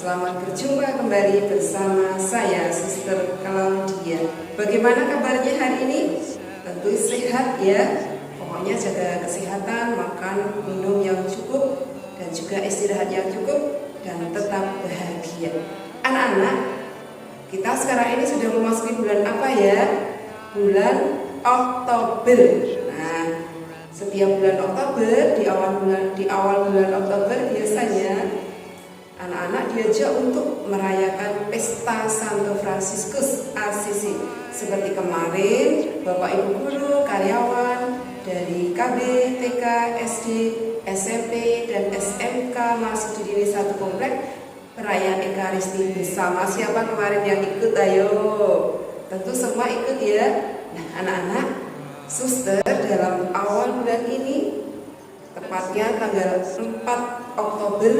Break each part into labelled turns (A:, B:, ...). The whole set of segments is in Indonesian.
A: Selamat berjumpa kembali bersama saya, Suster Claudia. Bagaimana kabarnya hari ini? Tentu sehat ya. Pokoknya jaga kesehatan, makan, minum yang cukup, dan juga istirahat yang cukup, dan tetap bahagia. Anak-anak, kita sekarang ini sudah memasuki bulan apa ya? Bulan Oktober. Nah, setiap bulan Oktober, di awal bulan Oktober biasanya anak-anak diajak untuk merayakan pesta Santo Fransiskus Assisi. Seperti kemarin, Bapak Ibu guru, karyawan dari KB, TK, SD, SMP, dan SMK masih didirikan satu komplek perayaan Ekaristi bersama. Siapa kemarin yang ikut? Ayo, tentu semua ikut ya. Nah, anak-anak, Suster dalam awal bulan ini, tepatnya tanggal 4 Oktober,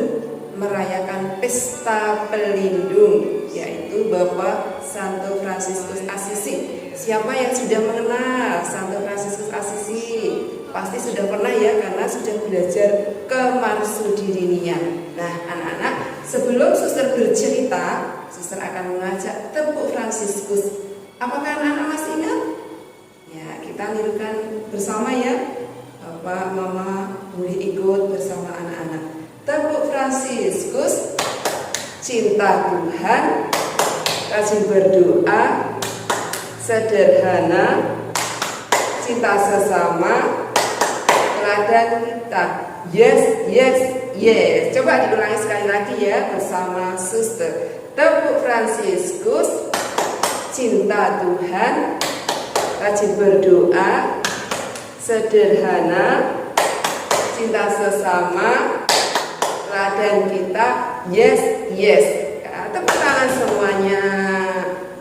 A: merayakan pesta pelindung, yaitu Bapak Santo Fransiskus Assisi. Siapa yang sudah mengenal Santo Fransiskus Assisi? Pasti sudah pernah ya, karena sudah belajar ke Marsudirinia. Nah, anak-anak, sebelum Suster bercerita, Suster akan mengajak tepuk Fransiskus. Apakah anak-anak masih ingat? Ya, kita nirukan bersama ya. Bapak, Mama boleh ikut bersama anak-anak. Tepuk Fransiskus, cinta Tuhan, rajin berdoa, sederhana, cinta sesama, teladan kita. Yes, yes, yes. Coba diulangi sekali lagi ya bersama Suster. Tepuk Fransiskus, cinta Tuhan, rajin berdoa, sederhana, cinta sesama, teladan kita. Yes, yes. Tepuk tangan semuanya.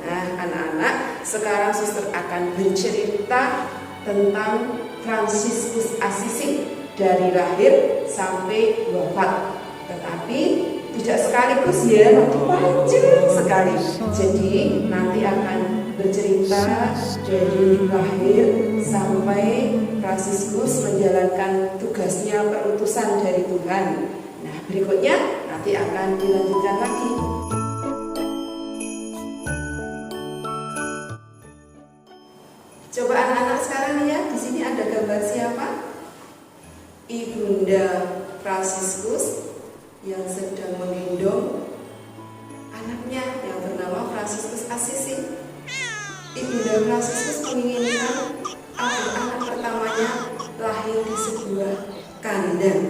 A: Nah, anak-anak, sekarang Suster akan bercerita tentang Fransiskus Assisi dari lahir sampai wafat. Tetapi tidak sekaligus ya, nanti panjang sekali. Jadi nanti akan bercerita dari lahir sampai Fransiskus menjalankan tugasnya perutusan dari Tuhan. Nah, berikutnya nanti akan dilanjutkan lagi. Coba anak-anak sekarang lihat, di sini ada gambar siapa? Ibunda Fransiskus yang sedang menggendong anaknya yang bernama Fransiskus Assisi. Ibunda Fransiskus menginginkan agar anak pertamanya lahir di sebuah kandang.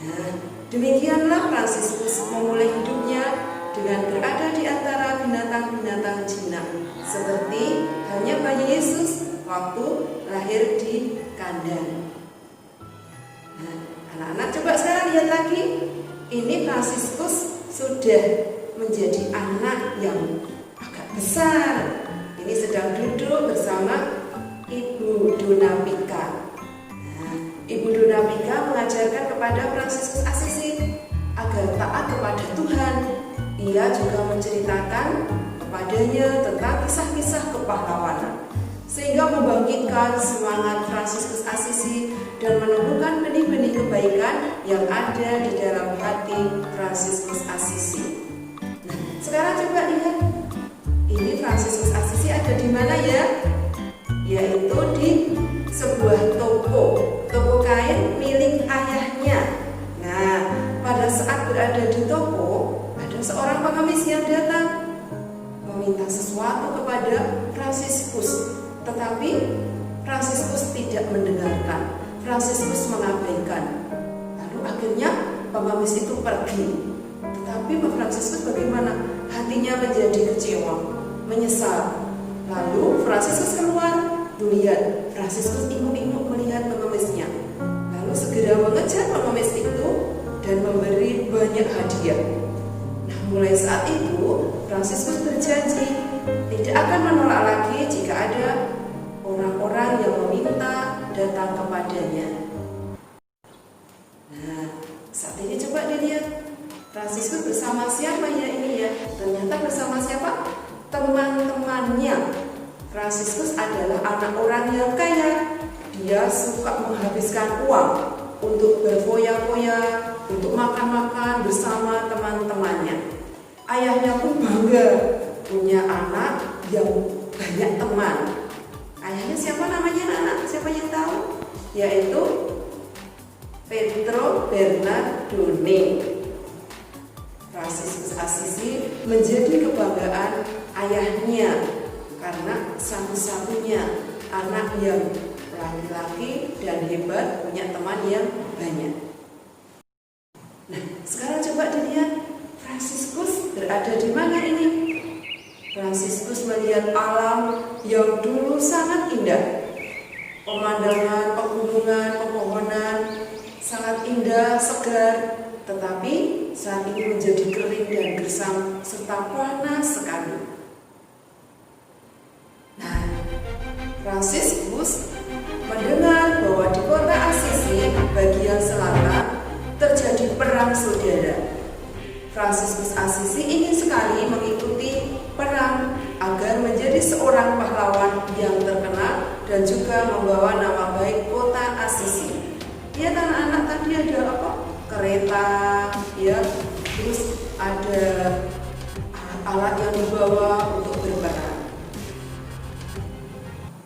A: Nah, demikianlah Fransiskus memulai hidupnya dengan berada di antara binatang-binatang jinak, seperti halnya bayi Yesus waktu lahir di kandang. Nah, anak-anak coba sekarang lihat lagi. Ini Fransiskus sudah menjadi anak yang agak besar. Ini sedang duduk bersama Ibu Donapika. Nah, Ibu Donapika mengajarkan kepada Fransiskus Assisi agar taat kepada Tuhan. Ia juga menceritakan kepadanya tentang kisah-kisah kepahlawanan, sehingga membangkitkan semangat Fransiskus Assisi dan menumbuhkan benih-benih kebaikan yang ada di dalam hati Fransiskus Assisi. Nah, sekarang coba lihat, ini Fransiskus Assisi ada di mana ya? Yaitu di sebuah toko kain milik ayahnya. Nah, pada saat berada di toko, ada seorang pengemis yang datang meminta sesuatu kepada Fransiskus. Tetapi Fransiskus tidak mendengarkan. Fransiskus mengabaikan. Lalu akhirnya pengemis itu pergi. Tetapi Fransiskus bagaimana? Hatinya menjadi kecewa, menyesal. Lalu Fransiskus keluar. Lihat, Fransiskus inguk-inguk melihat pengemisnya. Lalu segera mengejar pengemis itu dan memberi banyak hadiah. Nah, mulai saat itu Fransiskus berjanji tidak akan menolak lagi jika ada orang-orang yang meminta datang kepadanya. Nah, saat ini coba dilihat, Fransiskus bersama siapa ya ini ya? Ternyata bersama siapa? Teman-temannya. Fransiskus adalah anak orang yang kaya. Dia suka menghabiskan uang untuk berfoya-foya, untuk makan-makan bersama teman-temannya. Ayahnya pun bangga punya anak yang banyak teman. Ayahnya siapa namanya anak? Siapa yang tahu? Yaitu Pietro Bernardone. Fransiskus Assisi menjadi kebanggaan ayahnya karena satu-satunya anak yang laki-laki dan hebat, punya teman yang banyak. Nah, sekarang coba dilihat Fransiskus berada di mana ini? Fransiskus melihat alam yang dulu sangat indah. Pemandangan, pegunungan, pepohonan sangat indah, segar, tetapi saat ini menjadi kering dan gersam serta panas sekali. Nah, Fransiskus mendengar bahwa di kota Assisi bagian selatan terjadi perang saudara. Fransiskus Assisi ingin sekali mengikuti perang agar menjadi seorang pahlawan yang terkenal dan juga membawa nama baik kota Assisi. Lihat anak-anak, tadi ada apa? Kereta, ya, terus ada alat yang dibawa untuk berperang.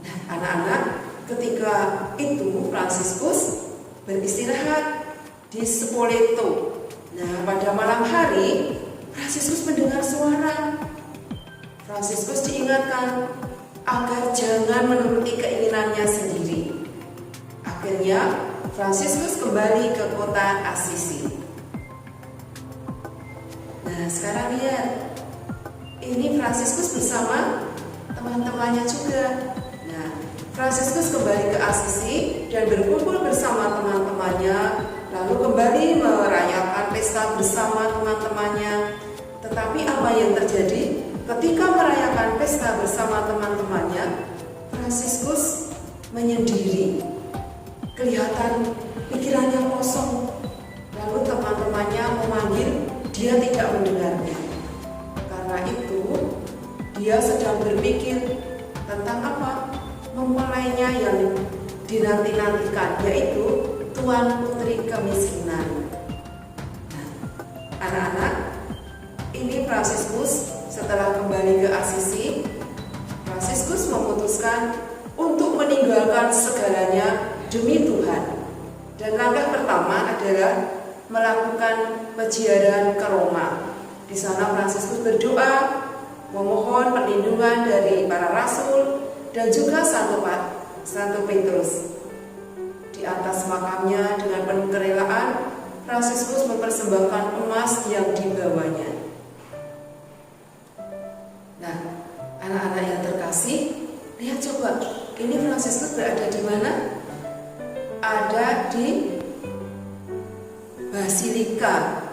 A: Nah, anak-anak, ketika itu Fransiskus beristirahat di Spoleto. Nah, pada malam hari Fransiskus mendengar suara. Fransiskus diingatkan agar jangan menuruti keinginannya sendiri. Akhirnya Fransiskus kembali ke kota Assisi. Nah, sekarang lihat, ini Fransiskus bersama teman-temannya juga. Nah, Fransiskus kembali ke Assisi dan berkumpul bersama teman-temannya, lalu kembali merayakan pesta bersama teman-temannya. Tetapi apa yang terjadi? Ketika merayakan pesta bersama teman-temannya, Fransiskus menyendiri. Kelihatan pikirannya kosong. Lalu teman-temannya memanggil, dia tidak mendengarnya. Karena itu, dia sedang berpikir tentang apa? Mempelainya yang dinanti-nantikan, yaitu Tuan Putri Kemiskinan. Nah, anak-anak, ini Fransiskus setelah kembali ke Assisi, Fransiskus memutuskan untuk meninggalkan segalanya demi Tuhan. Dan langkah pertama adalah melakukan peziarah ke Roma. Di sana Fransiskus berdoa, memohon perlindungan dari para rasul dan juga Santo Petrus. Di atas makamnya dengan penuh kerelaan, Fransiskus mempersembahkan emas yang dibawanya. Nah, anak-anak yang terkasih, lihat coba, ini Fransiskus berada di mana? Ada di Basilika.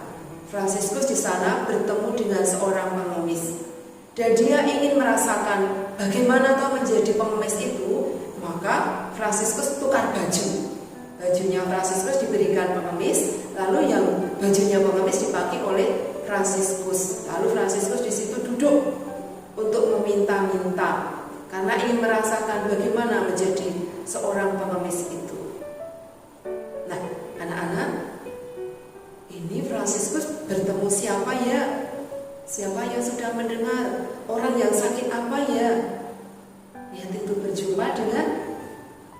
A: Fransiskus di sana bertemu dengan seorang pengemis, dan dia ingin merasakan bagaimana toh menjadi pengemis itu. Maka Fransiskus tukar baju. Bajunya Fransiskus diberikan pengemis, lalu yang bajunya pengemis dipakai oleh Fransiskus. Lalu Fransiskus di situ duduk untuk meminta-minta karena ingin merasakan bagaimana menjadi seorang pengemis itu. Nah, anak-anak, ini Fransiskus bertemu siapa ya? Siapa yang sudah mendengar? Orang yang sakit apa ya? Lihat, itu berjumpa dengan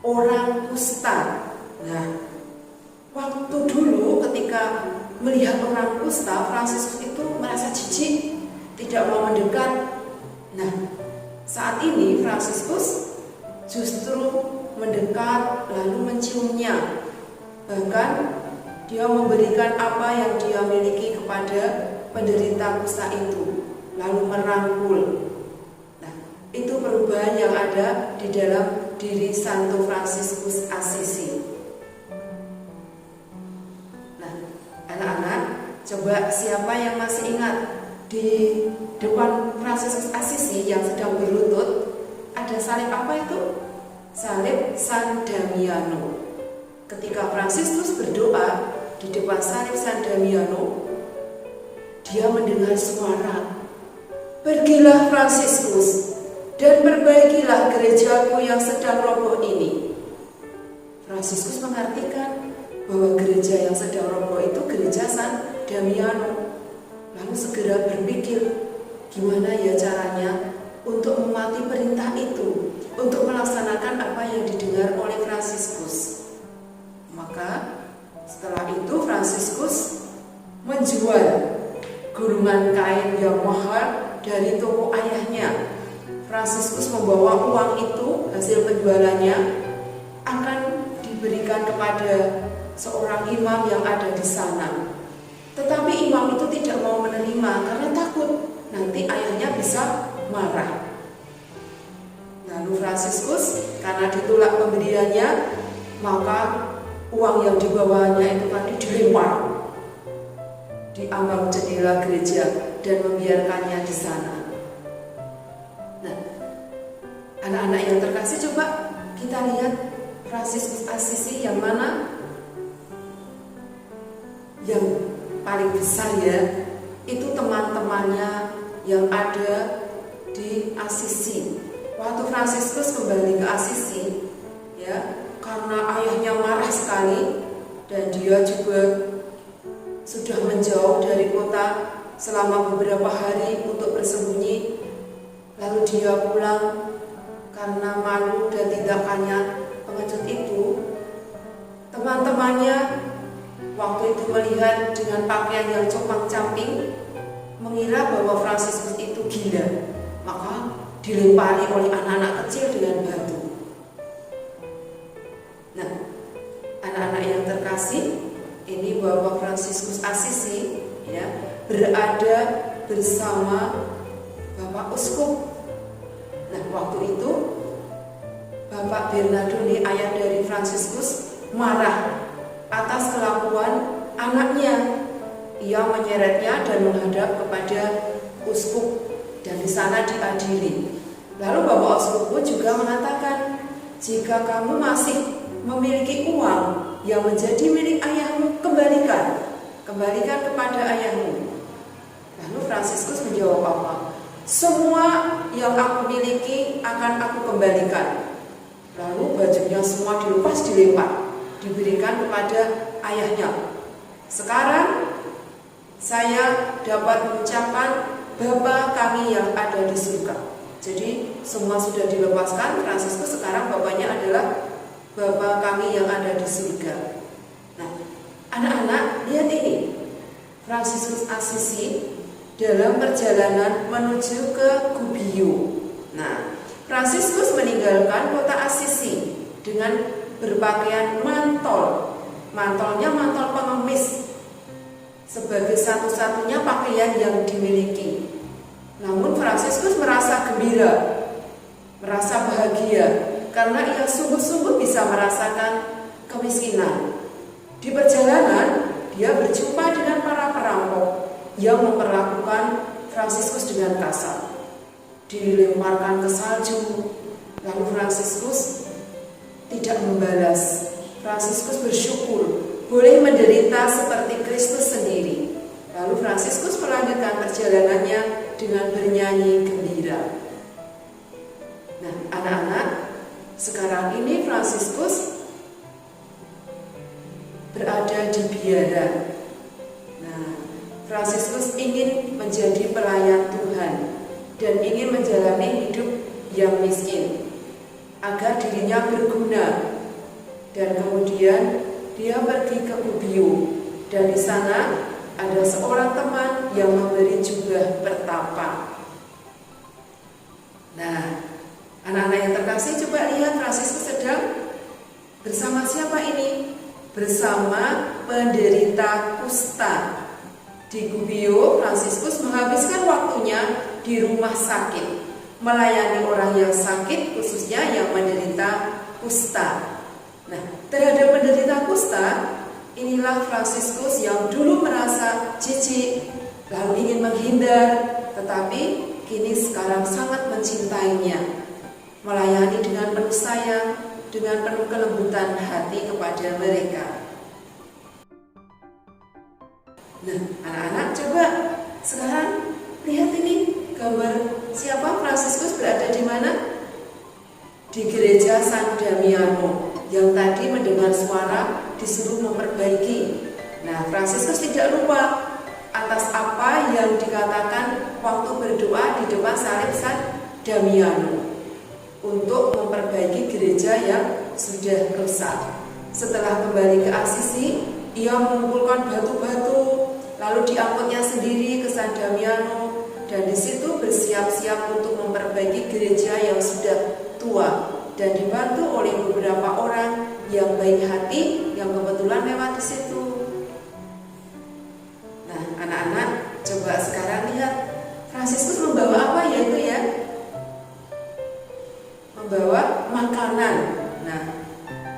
A: orang kusta. Nah, waktu dulu ketika melihat orang kusta, Fransiskus itu merasa jijik, tidak mau mendekat. Nah, saat ini Fransiskus justru mendekat lalu menciumnya. Bahkan dia memberikan apa yang dia miliki kepada penderita kusta itu, lalu merangkul. Nah, itu perubahan yang ada di dalam diri Santo Fransiskus Assisi. Nah, anak-anak, coba siapa yang masih ingat di depan Fransiskus Assisi yang sedang berlutut ada salib apa itu? Salib San Damiano. Ketika Fransiskus berdoa di depan salib San Damiano, dia mendengar suara, "Pergilah Fransiskus dan perbaikilah gerejaku yang sedang roboh ini." Fransiskus mengartikan bahwa gereja yang sedang roboh itu gereja San Damiano. lalu segera berpikir gimana ya caranya untuk mematuhi perintah itu, untuk melaksanakan apa yang didengar oleh Fransiskus. Maka setelah itu Fransiskus menjual gulungan kain yang mahal dari toko ayahnya. Fransiskus membawa uang itu, hasil penjualannya akan diberikan kepada seorang imam yang ada di sana. Tetapi imam itu tidak mau menerima karena takut nanti ayahnya bisa marah. Lalu Fransiskus karena ditolak pemberiannya, maka uang yang dibawanya itu tadi dilempar di ambang jendela gereja dan membiarkannya di sana. Nah, anak-anak yang terkasih, coba kita lihat Fransiskus Assisi yang mana yang paling besar ya, itu teman-temannya yang ada di Assisi. Waktu Fransiskus kembali ke Assisi, ya, karena ayahnya marah sekali dan dia juga sudah menjauh dari kota selama beberapa hari untuk bersembunyi. Lalu dia pulang karena malu dan tindakannya pengecut itu. Teman-temannya waktu itu melihat dengan pakaian yang compang-camping, mengira bahwa Fransiskus itu gila, maka dilempari oleh anak-anak kecil dengan batu. Nah, anak-anak yang terkasih, ini bahwa Fransiskus Assisi ya berada bersama Bapak Uskup. Nah, waktu itu Bapak Bernardone, ayah dari Fransiskus, marah atas kelakuan anaknya. Ia menyeretnya dan menghadap kepada uskup dan di sana diadili. Lalu Bapak Uskup pun juga mengatakan, jika kamu masih memiliki uang yang menjadi milik ayahmu, kembalikan kepada ayahmu. Lalu Fransiskus menjawab apa? Semua yang aku miliki akan aku kembalikan. Lalu bajunya semua dilepas, dilempar, diberikan kepada ayahnya. Sekarang saya dapat mengucapkan Bapa kami yang ada di surga. Jadi semua sudah dilepaskan. Fransiskus sekarang bapaknya adalah Bapa kami yang ada di surga. Nah, anak-anak, lihat ini. Fransiskus Assisi dalam perjalanan menuju ke Gubbio. Nah, Fransiskus meninggalkan kota Assisi dengan berpakaian mantel. Mantelnya mantel pengemis, sebagai satu-satunya pakaian yang dimiliki. Namun Fransiskus merasa gembira, merasa bahagia, karena ia sungguh-sungguh bisa merasakan kemiskinan. Di perjalanan, dia berjumpa dengan para perampok yang memperlakukan Fransiskus dengan kasar. Dilemparkan ke salju, lalu Fransiskus tidak membalas. Fransiskus bersyukur boleh menderita seperti Kristus sendiri. Lalu Fransiskus melanjutkan perjalanannya dengan bernyanyi gembira. Nah, anak-anak, sekarang ini Fransiskus berada di biara. Nah, Fransiskus ingin menjadi pelayan Tuhan dan ingin menjalani hidup yang miskin agar dirinya berguna. Dan kemudian dia pergi ke Gubbio, dan di sana ada seorang teman yang memberi jubah pertapa. Nah, anak-anak yang terkasih, coba lihat Fransiskus sedang bersama siapa ini? Bersama penderita kusta. Di Gubbio, Fransiskus menghabiskan waktunya di rumah sakit, melayani orang yang sakit, khususnya yang menderita kusta. Nah, terhadap penderita kusta, inilah Fransiskus yang dulu merasa jijik, lalu ingin menghindar, tetapi kini sekarang sangat mencintainya, melayani dengan penuh sayang, dengan penuh kelembutan hati kepada mereka. Nah, anak-anak, coba sekarang lihat ini gambar siapa Fransiskus berada di mana? Di gereja San Damiano, yang tadi mendengar suara disuruh memperbaiki. Nah, Fransiskus tidak lupa atas apa yang dikatakan waktu berdoa di depan salib San Damiano untuk memperbaiki gereja yang sudah rusak. Setelah kembali ke Assisi, ia mengumpulkan batu-batu, lalu diangkutnya sendiri ke San Damiano, dan di situ bersiap-siap untuk memperbaiki gereja yang sudah tua, dan dibantu oleh beberapa orang yang baik hati yang kebetulan lewat di situ. Nah, anak-anak, coba sekarang lihat Fransiskus membawa apa ya itu ya? Membawa makanan. Nah,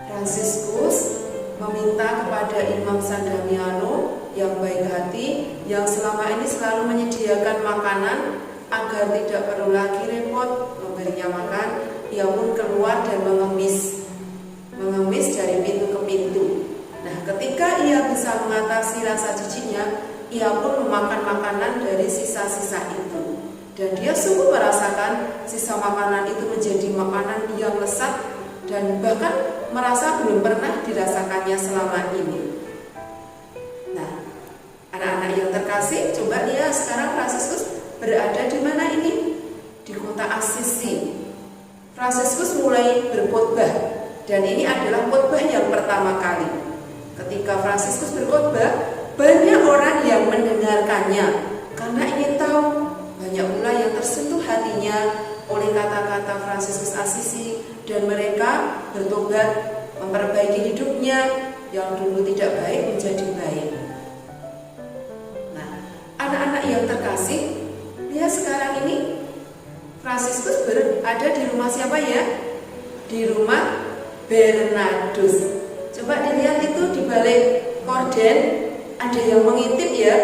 A: Fransiskus meminta kepada Imam San Damiano yang baik hati, yang selama ini selalu menyediakan makanan agar tidak perlu lagi repot memberinya makan. Ia pun keluar dan mengemis dari pintu ke pintu. Nah, ketika ia bisa mengatasi rasa jijiknya, ia pun memakan makanan dari sisa-sisa itu. Dan dia sungguh merasakan sisa makanan itu menjadi makanan yang lezat dan bahkan merasa belum pernah dirasakannya selama ini. Nah, anak-anak yang terkasih, coba lihat sekarang Fransiskus berada di mana ini? Di kota Assisi. Fransiskus mulai berkhotbah, dan ini adalah khotbah yang pertama kali. Ketika Fransiskus berkhotbah, banyak orang yang mendengarkannya karena ingin tahu. Banyak pula yang tersentuh hatinya oleh kata-kata Fransiskus Assisi, dan mereka bertobat, memperbaiki hidupnya yang dulu tidak baik menjadi baik. Nah, anak-anak yang terkasih, lihat sekarang ini Fransiskus berada di rumah siapa ya? Di rumah Bernardus. Coba dilihat itu di balik korden ada yang mengintip ya.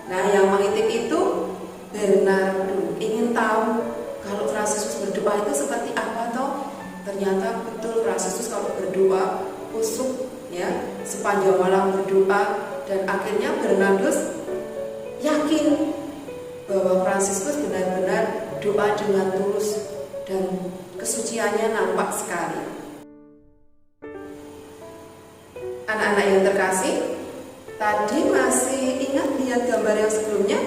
A: Nah, yang mengintip itu Bernardo. Ingin tahu kalau Fransiskus berdoa itu seperti apa toh? Ternyata betul Fransiskus kalau berdoa kusuk ya, sepanjang malam berdoa, dan akhirnya Bernardus yakin bahwa Fransiskus benar-benar doa dengan tulus dan kesuciannya nampak sekali. Anak-anak yang terkasih, tadi masih ingat lihat gambar yang sebelumnya?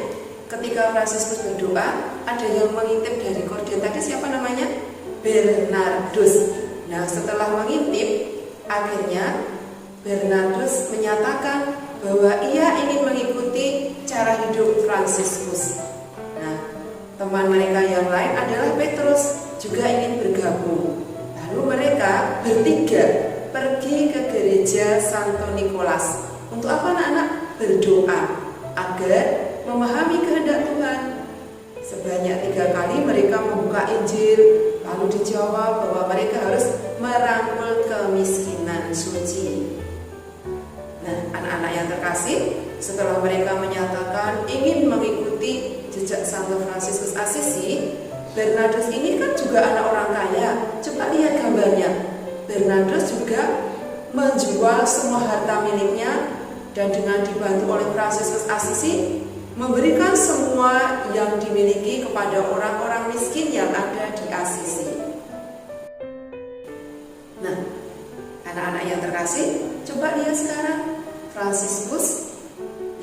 A: Ketika Fransiskus berdoa, ada yang mengintip dari korden tadi, siapa namanya? Bernardus. Nah, setelah mengintip, akhirnya Bernardus menyatakan bahwa ia ingin mengikuti cara hidup Fransiskus. Nah, teman mereka yang lain adalah Petrus, juga ingin bergabung. Lalu mereka bertiga pergi ke gereja Santo Nicholas. Untuk apa anak-anak? Berdoa agar memahami kehendak Tuhan. Sebanyak 3 kali mereka membuka Injil, lalu dijawab bahwa mereka harus merangkul kemiskinan suci. Nah, anak-anak yang terkasih, setelah mereka menyatakan ingin mengikuti jejak Santo Fransiskus Assisi, Bernardus ini kan juga anak orang kaya. Coba lihat gambarnya. Bernardus juga menjual semua harta miliknya, dan dengan dibantu oleh Fransiskus Assisi memberikan semua yang dimiliki kepada orang-orang miskin yang ada di Assisi. Nah, anak-anak yang terkasih, coba lihat sekarang Fransiskus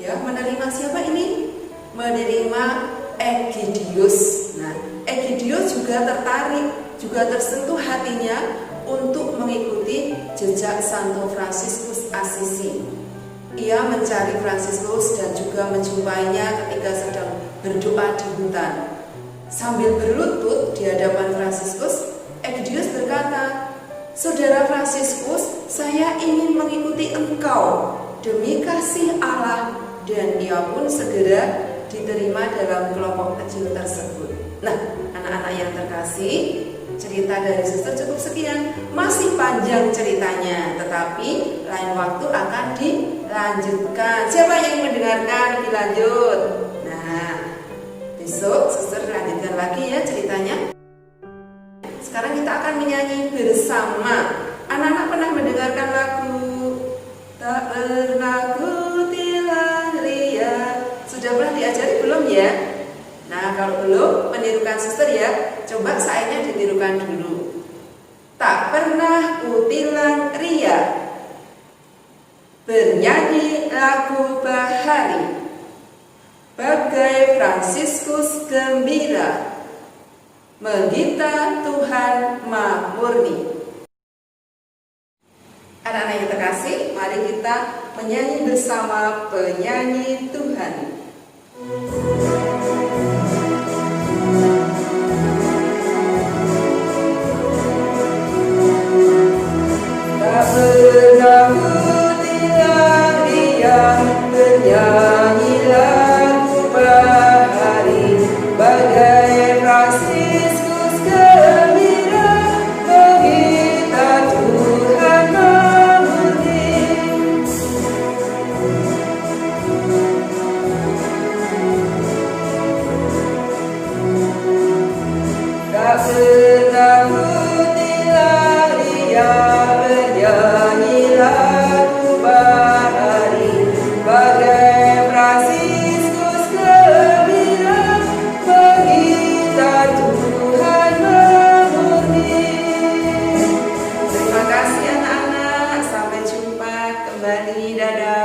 A: ya menerima siapa ini? Menerima Egidius. Nah, Egidius juga tertarik, juga tersentuh hatinya untuk mengikuti jejak Santo Fransiskus Assisi. Ia mencari Fransiskus dan juga menjumpainya ketika sedang berdoa di hutan. Sambil berlutut di hadapan Fransiskus, Egidius berkata, "Saudara Fransiskus, saya ingin mengikuti engkau demi kasih Allah." Dan ia pun segera diterima dalam kelompok kecil tersebut. Nah, anak-anak yang terkasih, cerita dari suster cukup sekian. Masih panjang ceritanya, tetapi lain waktu akan dilanjutkan. Siapa yang mendengarkan lebih lanjut? Nah, besok suster lanjutkan lagi ya ceritanya. Sekarang kita akan menyanyi bersama. Anak-anak pernah mendengarkan lagu Tak Pernah Ku Tilang Ria? Sudah pernah diajari belum ya? Nah, kalau belum, menirukan suster ya. Coba sainnya ditirukan dulu. Tak pernah ku tilang ria, bernyanyi lagu bahari, Bagai Fransiskus gembira, menggita Tuhan Murni. Anak-anak yang terkasih, mari kita menyanyi bersama penyanyi Tuhan. Tak pernah hilang dia, penyanyi lagu bahari, bagai Fransiskus gembira, menggita Tuhan Murni. Tak pernah hilang dia, penyanyi lagu bahari, bagai Fransiskus gembira, menggita Tuhan Murni. Terima kasih anak-anak, sampai jumpa kembali, dadah.